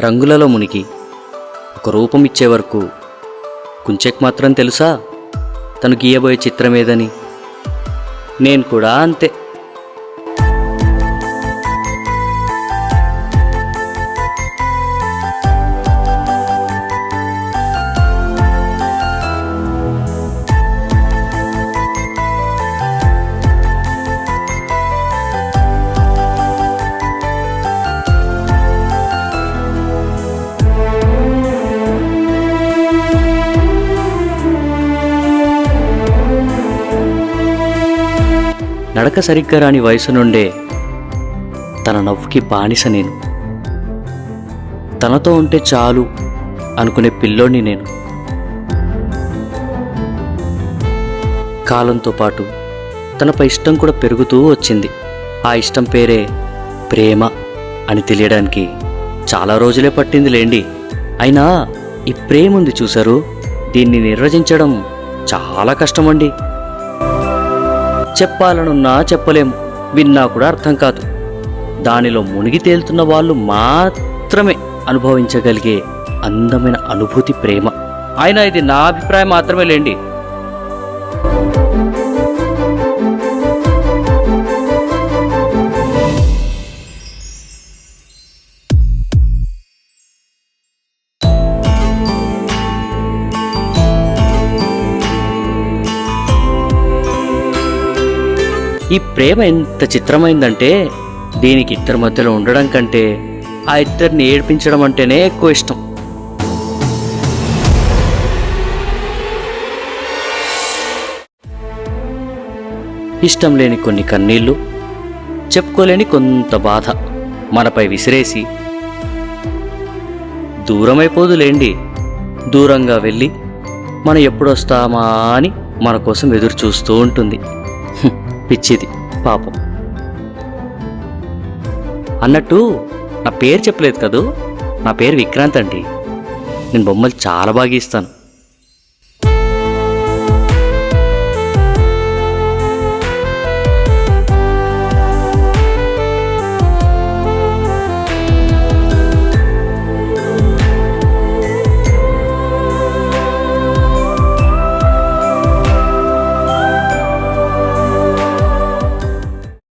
రంగులలో మునిగి ఒక రూపం ఇచ్చే వరకు కుంచెక్ మాత్రం తెలుసా తను గీయబోయే చిత్రమేదని. నేను కూడా అంతే. నడక సరిగ్గా రాని వయసు నుండే తన నవ్వుకి బానిస నేను. తనతో ఉంటే చాలు అనుకునే పిల్లోడిని నేను. కాలంతో పాటు తనపై ఇష్టం కూడా పెరుగుతూ వచ్చింది. ఆ ఇష్టం పేరే ప్రేమ అని తెలియడానికి చాలా రోజులే పట్టింది లేండి. అయినా ఈ ప్రేమ ఉంది చూసారు, దీన్ని నిర్వచించడం చాలా కష్టమండి. చెప్పాలనున్నా చెప్పలేము, విన్నా కూడా అర్థం కాదు. దానిలో మునిగి తేలుతున్న వాళ్ళు మాత్రమే అనుభవించగలిగే అందమైన అనుభూతి ప్రేమ. అయినా ఇది నా అభిప్రాయం మాత్రమే లేండి. ఈ ప్రేమ ఎంత చిత్రమైందంటే దీనికి ఇద్దరి మధ్యలో ఉండడం కంటే ఆ ఇద్దరిని ఏడ్పించడం అంటేనే ఎక్కువ ఇష్టం. ఇష్టం లేని కొన్ని కన్నీళ్ళు, చెప్పుకోలేని కొంత బాధ మనపై విసిరేసి దూరమైపోదులేండి. దూరంగా వెళ్ళి మనం ఎప్పుడొస్తామా అని మన కోసం ఎదురు చూస్తూ ఉంటుంది. పిచ్చిది పాపం. అన్నట్టు నా పేరు చెప్పలేదు కదూ, నా పేరు విక్రాంత్ అండి. నేను బొమ్మలు చాలా బాగా గీస్తాను.